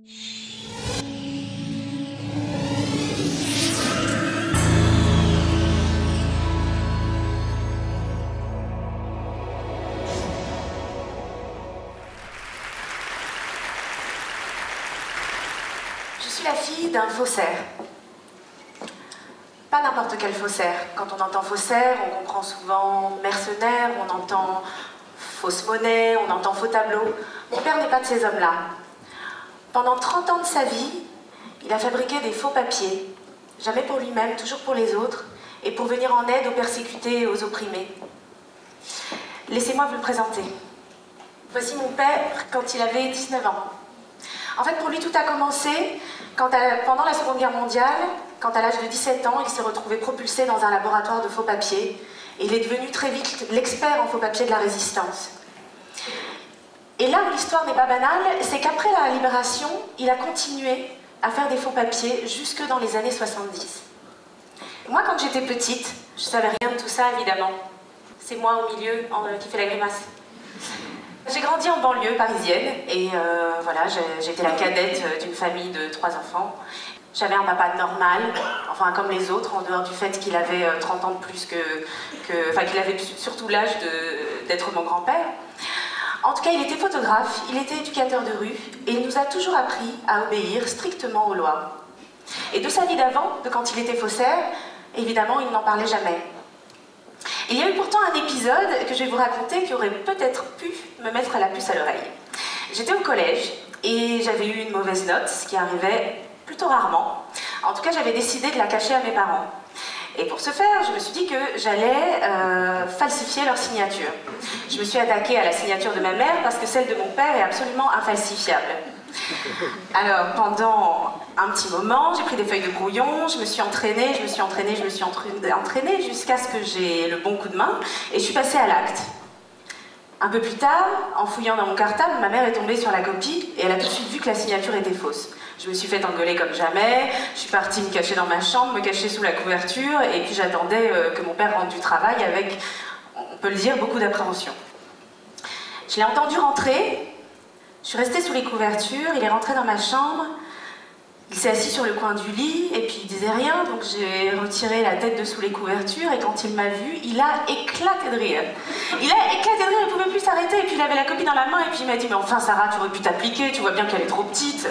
Je suis la fille d'un faussaire. Pas n'importe quel faussaire. Quand on entend faussaire, on comprend souvent mercenaire, on entend fausse monnaie, on entend faux tableau. Mon père n'est pas de ces hommes-là. Pendant 30 ans de sa vie, il a fabriqué des faux papiers. Jamais pour lui-même, toujours pour les autres, et pour venir en aide aux persécutés et aux opprimés. Laissez-moi vous le présenter. Voici mon père quand il avait 19 ans. En fait, pour lui, tout a commencé pendant la Seconde Guerre mondiale, quand à l'âge de 17 ans, il s'est retrouvé propulsé dans un laboratoire de faux papiers. Et il est devenu très vite l'expert en faux papiers de la résistance. Et là où l'histoire n'est pas banale, c'est qu'après la libération, il a continué à faire des faux papiers jusque dans les années 70. Moi, quand j'étais petite, je ne savais rien de tout ça, évidemment. C'est moi au milieu qui fait la grimace. J'ai grandi en banlieue parisienne et voilà, j'étais la cadette d'une famille de 3 enfants. J'avais un papa normal, enfin comme les autres, en dehors du fait qu'il avait 30 ans de plus enfin qu'il avait surtout l'âge d'être mon grand-père. En tout cas, il était photographe, il était éducateur de rue et il nous a toujours appris à obéir strictement aux lois. Et de sa vie d'avant, de quand il était faussaire, évidemment, il n'en parlait jamais. Il y a eu pourtant un épisode que je vais vous raconter qui aurait peut-être pu me mettre la puce à l'oreille. J'étais au collège et j'avais eu une mauvaise note, ce qui arrivait plutôt rarement. En tout cas, j'avais décidé de la cacher à mes parents. Et pour ce faire, je me suis dit que j'allais falsifier leur signature. Je me suis attaquée à la signature de ma mère parce que celle de mon père est absolument infalsifiable. Alors, pendant un petit moment, j'ai pris des feuilles de brouillon, je me suis entraînée jusqu'à ce que j'ai le bon coup de main et je suis passée à l'acte. Un peu plus tard, en fouillant dans mon cartable, ma mère est tombée sur la copie et elle a tout de suite vu que la signature était fausse. Je me suis fait engueuler comme jamais, je suis partie me cacher dans ma chambre, me cacher sous la couverture et puis j'attendais que mon père rentre du travail avec, on peut le dire, beaucoup d'appréhension. Je l'ai entendu rentrer. Je suis restée sous les couvertures, il est rentré dans ma chambre, il s'est assis sur le coin du lit et puis il disait rien, donc j'ai retiré la tête de sous les couvertures et quand il m'a vue, il a éclaté de rire. Il a éclaté de rire, il ne pouvait plus s'arrêter et puis il avait la copie dans la main et puis il m'a dit « Mais enfin Sarah, tu aurais pu t'appliquer, tu vois bien qu'elle est trop petite. »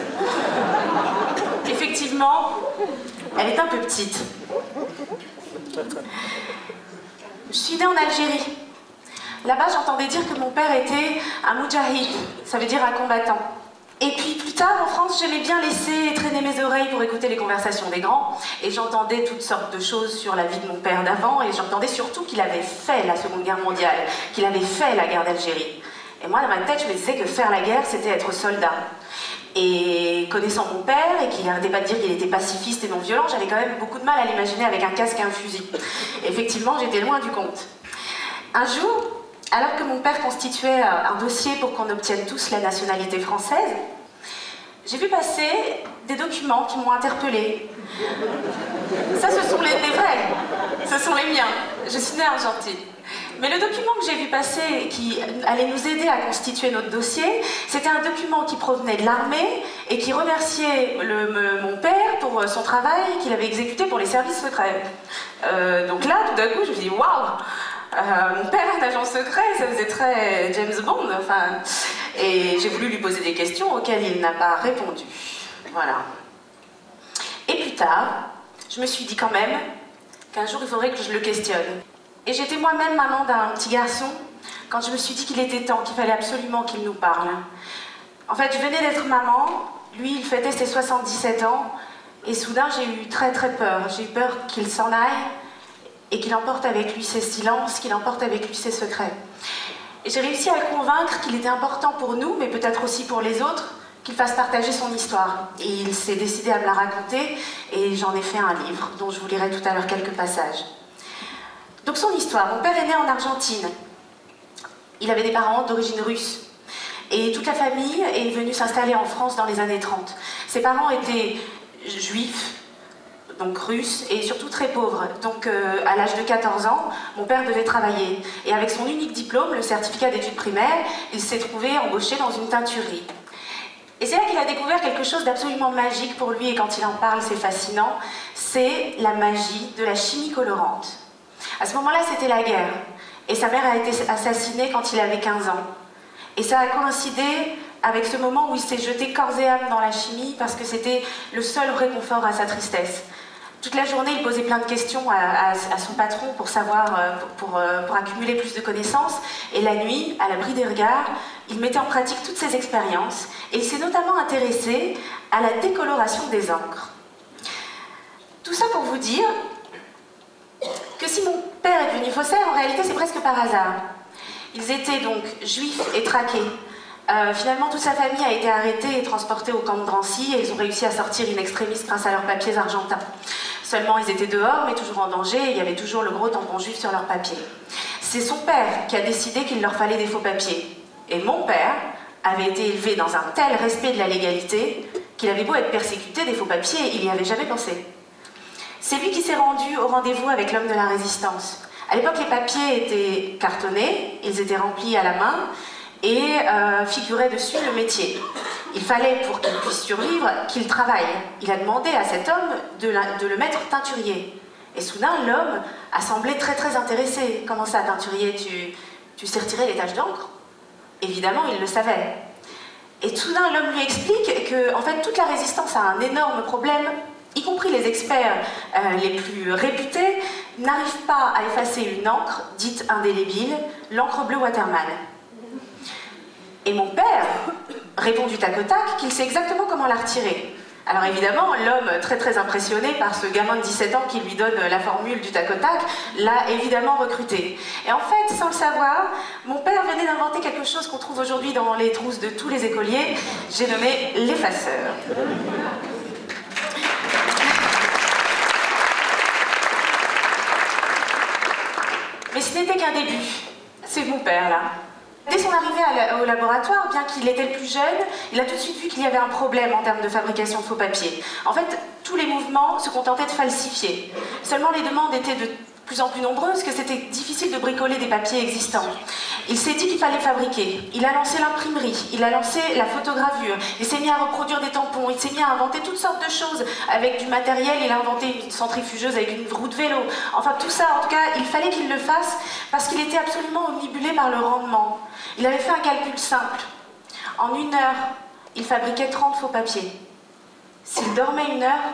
Effectivement, elle est un peu petite. Je suis née en Algérie. Là-bas, j'entendais dire que mon père était un moudjahid, ça veut dire un combattant. Et puis plus tard, en France, j'aimais bien laisser traîner mes oreilles pour écouter les conversations des grands, et j'entendais toutes sortes de choses sur la vie de mon père d'avant, et j'entendais surtout qu'il avait fait la Seconde Guerre mondiale, qu'il avait fait la guerre d'Algérie. Et moi, dans ma tête, je me disais que faire la guerre, c'était être soldat. Et connaissant mon père, et qu'il n'arrêtait pas de dire qu'il était pacifiste et non violent, j'avais quand même beaucoup de mal à l'imaginer avec un casque et un fusil. Et effectivement, j'étais loin du compte. Un jour, alors que mon père constituait un dossier pour qu'on obtienne tous la nationalité française, j'ai vu passer des documents qui m'ont interpellée. Ça, ce sont les vrais, ce sont les miens. Je suis née en Argentine. Mais le document que j'ai vu passer, qui allait nous aider à constituer notre dossier, c'était un document qui provenait de l'armée et qui remerciait mon père pour son travail qu'il avait exécuté pour les services secrets. Donc là, tout d'un coup, je me suis dit, waouh! Mon père est agent secret, ça faisait très James Bond, enfin... Et j'ai voulu lui poser des questions auxquelles il n'a pas répondu. Voilà. Et plus tard, je me suis dit quand même qu'un jour il faudrait que je le questionne. Et j'étais moi-même maman d'un petit garçon quand je me suis dit qu'il était temps, qu'il fallait absolument qu'il nous parle. En fait, je venais d'être maman, lui il fêtait ses 77 ans, et soudain j'ai eu très peur. J'ai eu peur qu'il s'en aille, et qu'il emporte avec lui ses silences, qu'il emporte avec lui ses secrets. Et j'ai réussi à le convaincre qu'il était important pour nous, mais peut-être aussi pour les autres, qu'il fasse partager son histoire. Et il s'est décidé à me la raconter, et j'en ai fait un livre, dont je vous lirai tout à l'heure quelques passages. Donc son histoire, mon père est né en Argentine. Il avait des parents d'origine russe. Et toute la famille est venue s'installer en France dans les années 30. Ses parents étaient juifs, donc russe, et surtout très pauvre. Donc à l'âge de 14 ans, mon père devait travailler. Et avec son unique diplôme, le certificat d'études primaires, il s'est trouvé embauché dans une teinturerie. Et c'est là qu'il a découvert quelque chose d'absolument magique pour lui, et quand il en parle, c'est fascinant, c'est la magie de la chimie colorante. À ce moment-là, c'était la guerre, et sa mère a été assassinée quand il avait 15 ans. Et ça a coïncidé avec ce moment où il s'est jeté corps et âme dans la chimie, parce que c'était le seul réconfort à sa tristesse. Toute la journée, il posait plein de questions à son patron pour savoir, pour accumuler plus de connaissances. Et la nuit, à l'abri des regards, il mettait en pratique toutes ses expériences. Et il s'est notamment intéressé à la décoloration des encres. Tout ça pour vous dire que si mon père est devenu faussaire, en réalité, c'est presque par hasard. Ils étaient donc juifs et traqués. Finalement, toute sa famille a été arrêtée et transportée au camp de Drancy, et ils ont réussi à sortir in extremis grâce à leurs papiers argentins. Seulement, ils étaient dehors, mais toujours en danger, et il y avait toujours le gros tampon juif sur leurs papiers. C'est son père qui a décidé qu'il leur fallait des faux papiers. Et mon père avait été élevé dans un tel respect de la légalité qu'il avait beau être persécuté, des faux papiers, il n'y avait jamais pensé. C'est lui qui s'est rendu au rendez-vous avec l'homme de la résistance. À l'époque, les papiers étaient cartonnés, ils étaient remplis à la main, et figurait dessus le métier. Il fallait, pour qu'il puisse survivre, qu'il travaille. Il a demandé à cet homme de le mettre teinturier. Et soudain, l'homme a semblé très intéressé. Comment ça, teinturier, tu sais retirer les taches d'encre? Évidemment, il le savait. Et soudain, l'homme lui explique que, en fait, toute la résistance a un énorme problème, y compris les experts les plus réputés, n'arrivent pas à effacer une encre dite indélébile, l'encre bleue Waterman. Et mon père répond du tac au tac qu'il sait exactement comment la retirer. Alors évidemment, l'homme, très impressionné par ce gamin de 17 ans qui lui donne la formule du tac au tac, l'a évidemment recruté. Et en fait, sans le savoir, mon père venait d'inventer quelque chose qu'on trouve aujourd'hui dans les trousses de tous les écoliers, j'ai nommé l'effaceur. Mais ce n'était qu'un début. C'est mon père, là. Dès son arrivée au laboratoire, bien qu'il était le plus jeune, il a tout de suite vu qu'il y avait un problème en termes de fabrication de faux papiers. En fait, tous les mouvements se contentaient de falsifier. Seulement les demandes étaient de plus en plus nombreuses, que c'était difficile de bricoler des papiers existants. Il s'est dit qu'il fallait fabriquer. Il a lancé l'imprimerie, il a lancé la photogravure, il s'est mis à reproduire des tampons, il s'est mis à inventer toutes sortes de choses avec du matériel, il a inventé une centrifugeuse avec une roue de vélo. Enfin tout ça, en tout cas, il fallait qu'il le fasse parce qu'il était absolument omnibulé par le rendement. Il avait fait un calcul simple. En 1 heure, il fabriquait 30 faux papiers. S'il dormait 1 heure,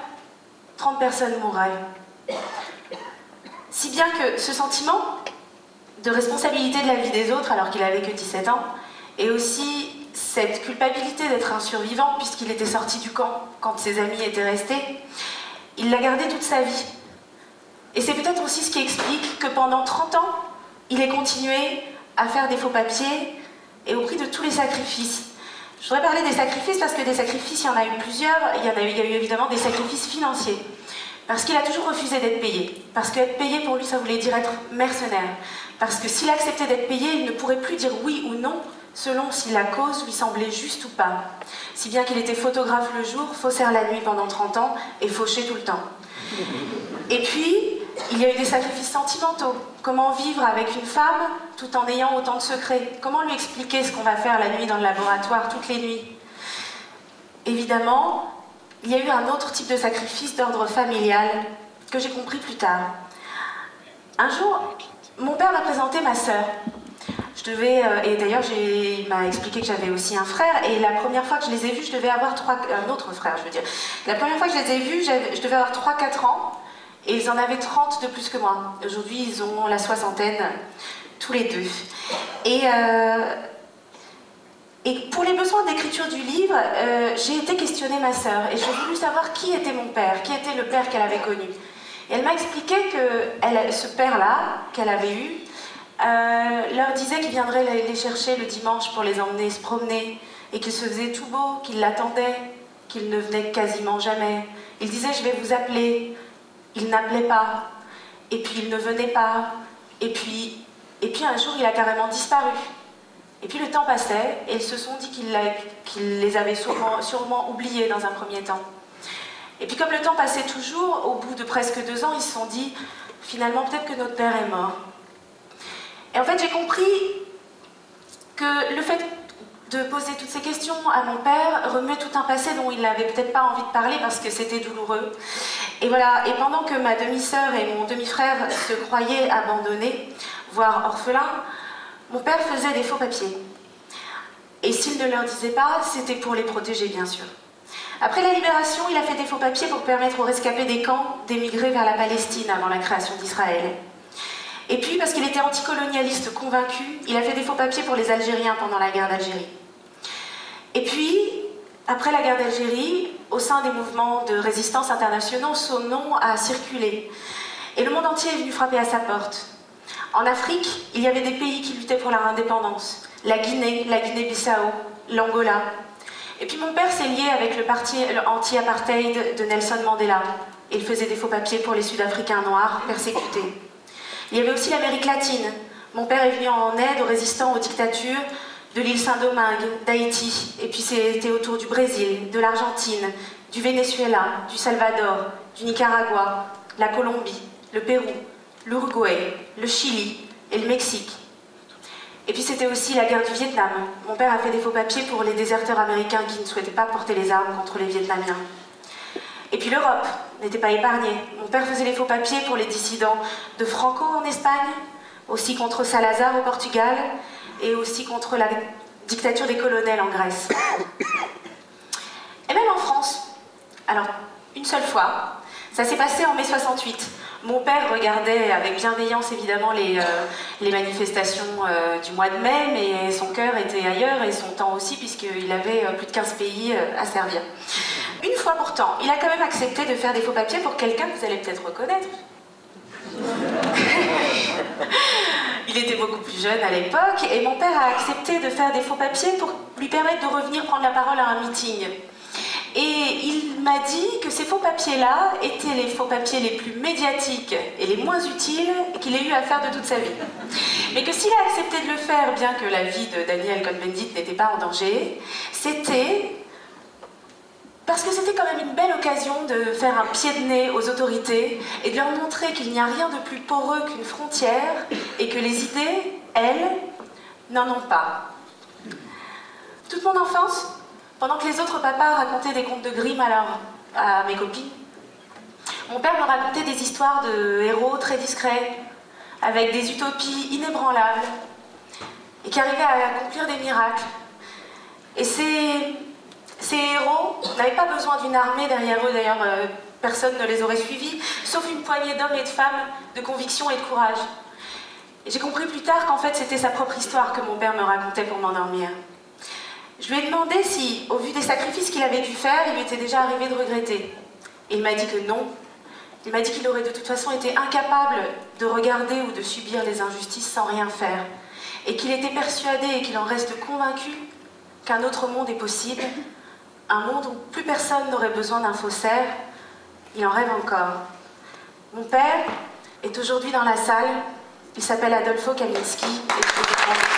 30 personnes mourraient. Si bien que ce sentiment de responsabilité de la vie des autres, alors qu'il n'avait que 17 ans, et aussi cette culpabilité d'être un survivant, puisqu'il était sorti du camp quand ses amis étaient restés, il l'a gardé toute sa vie. Et c'est peut-être aussi ce qui explique que pendant 30 ans, il ait continué à faire des faux papiers, et au prix de tous les sacrifices. Je voudrais parler des sacrifices, parce que des sacrifices, il y en a eu plusieurs. Il y a eu évidemment des sacrifices financiers. Parce qu'il a toujours refusé d'être payé. Parce qu'être payé, pour lui, ça voulait dire être mercenaire. Parce que s'il acceptait d'être payé, il ne pourrait plus dire oui ou non, selon si la cause lui semblait juste ou pas. Si bien qu'il était photographe le jour, faussaire la nuit pendant 30 ans, et fauché tout le temps. Et puis, il y a eu des sacrifices sentimentaux. Comment vivre avec une femme tout en ayant autant de secrets? Comment lui expliquer ce qu'on va faire la nuit dans le laboratoire, toutes les nuits? Évidemment, il y a eu un autre type de sacrifice d'ordre familial que j'ai compris plus tard. Un jour, mon père m'a présenté ma sœur. Et d'ailleurs, il m'a expliqué que j'avais aussi un frère, et la première fois que je les ai vus, je devais avoir un autre frère, je veux dire. La première fois que je les ai vus, je devais avoir 3-4 ans, et ils en avaient 30 de plus que moi. Aujourd'hui, ils ont la soixantaine, tous les deux. Et pour les besoins d'écriture du livre, j'ai été questionner ma sœur, et j'ai voulu savoir qui était mon père, qui était le père qu'elle avait connu. Et elle m'a expliqué que ce père-là, qu'elle avait eu, leur disait qu'il viendrait les chercher le dimanche pour les emmener se promener, et qu'il se faisait tout beau, qu'il l'attendait, qu'il ne venait quasiment jamais. Il disait « je vais vous appeler ». Il n'appelait pas, et puis il ne venait pas, et puis un jour il a carrément disparu. Et puis le temps passait, et ils se sont dit qu'il les avait sûrement oubliés dans un premier temps. Et puis comme le temps passait toujours, au bout de presque 2 ans, ils se sont dit finalement peut-être que notre père est mort. Et en fait j'ai compris que le fait de poser toutes ces questions à mon père remuait tout un passé dont il n'avait peut-être pas envie de parler parce que c'était douloureux. Et voilà, et pendant que ma demi-sœur et mon demi-frère se croyaient abandonnés, voire orphelins, mon père faisait des faux papiers. Et s'il ne leur disait pas, c'était pour les protéger, bien sûr. Après la libération, il a fait des faux papiers pour permettre aux rescapés des camps d'émigrer vers la Palestine avant la création d'Israël. Et puis, parce qu'il était anticolonialiste convaincu, il a fait des faux papiers pour les Algériens pendant la guerre d'Algérie. Et puis, après la guerre d'Algérie, au sein des mouvements de résistance internationaux, son nom a circulé. Et le monde entier est venu frapper à sa porte. En Afrique, il y avait des pays qui luttaient pour leur indépendance. La Guinée-Bissau, l'Angola. Et puis mon père s'est lié avec le parti anti-apartheid de Nelson Mandela. Il faisait des faux papiers pour les Sud-Africains noirs persécutés. Il y avait aussi l'Amérique latine. Mon père est venu en aide aux résistants aux dictatures de l'île Saint-Domingue, d'Haïti, et puis c'était autour du Brésil, de l'Argentine, du Venezuela, du Salvador, du Nicaragua, la Colombie, le Pérou, l'Uruguay, le Chili et le Mexique. Et puis c'était aussi la guerre du Vietnam. Mon père a fait des faux papiers pour les déserteurs américains qui ne souhaitaient pas porter les armes contre les Vietnamiens. Et puis l'Europe n'était pas épargnée. Mon père faisait les faux papiers pour les dissidents de Franco en Espagne, aussi contre Salazar au Portugal, et aussi contre la dictature des colonels en Grèce. Et même en France. Alors, une seule fois, ça s'est passé en mai 68. Mon père regardait avec bienveillance évidemment les manifestations du mois de mai, mais son cœur était ailleurs et son temps aussi, puisqu'il avait plus de 15 pays à servir. Une fois pourtant, il a quand même accepté de faire des faux papiers pour quelqu'un que vous allez peut-être reconnaître. Il était beaucoup plus jeune à l'époque et mon père a accepté de faire des faux papiers pour lui permettre de revenir prendre la parole à un meeting. Et il m'a dit que ces faux papiers-là étaient les faux papiers les plus médiatiques et les moins utiles qu'il ait eu à faire de toute sa vie. Mais que s'il a accepté de le faire, bien que la vie de Daniel Cohn-Bendit n'était pas en danger, c'était parce que c'était quand même une belle occasion de faire un pied de nez aux autorités et de leur montrer qu'il n'y a rien de plus poreux qu'une frontière et que les idées, elles, n'en ont pas. Toute mon enfance, pendant que les autres papas racontaient des contes de Grimm à mes copines, mon père me racontait des histoires de héros très discrets, avec des utopies inébranlables, et qui arrivaient à accomplir des miracles. Et ces héros n'avaient pas besoin d'une armée derrière eux, d'ailleurs personne ne les aurait suivis, sauf une poignée d'hommes et de femmes de conviction et de courage. Et j'ai compris plus tard qu'en fait c'était sa propre histoire que mon père me racontait pour m'endormir. Je lui ai demandé si, au vu des sacrifices qu'il avait dû faire, il lui était déjà arrivé de regretter. Et il m'a dit que non. Il m'a dit qu'il aurait de toute façon été incapable de regarder ou de subir les injustices sans rien faire. Et qu'il était persuadé et qu'il en reste convaincu qu'un autre monde est possible, un monde où plus personne n'aurait besoin d'un faussaire. Il en rêve encore. Mon père est aujourd'hui dans la salle. Il s'appelle Adolfo Kaminski. Et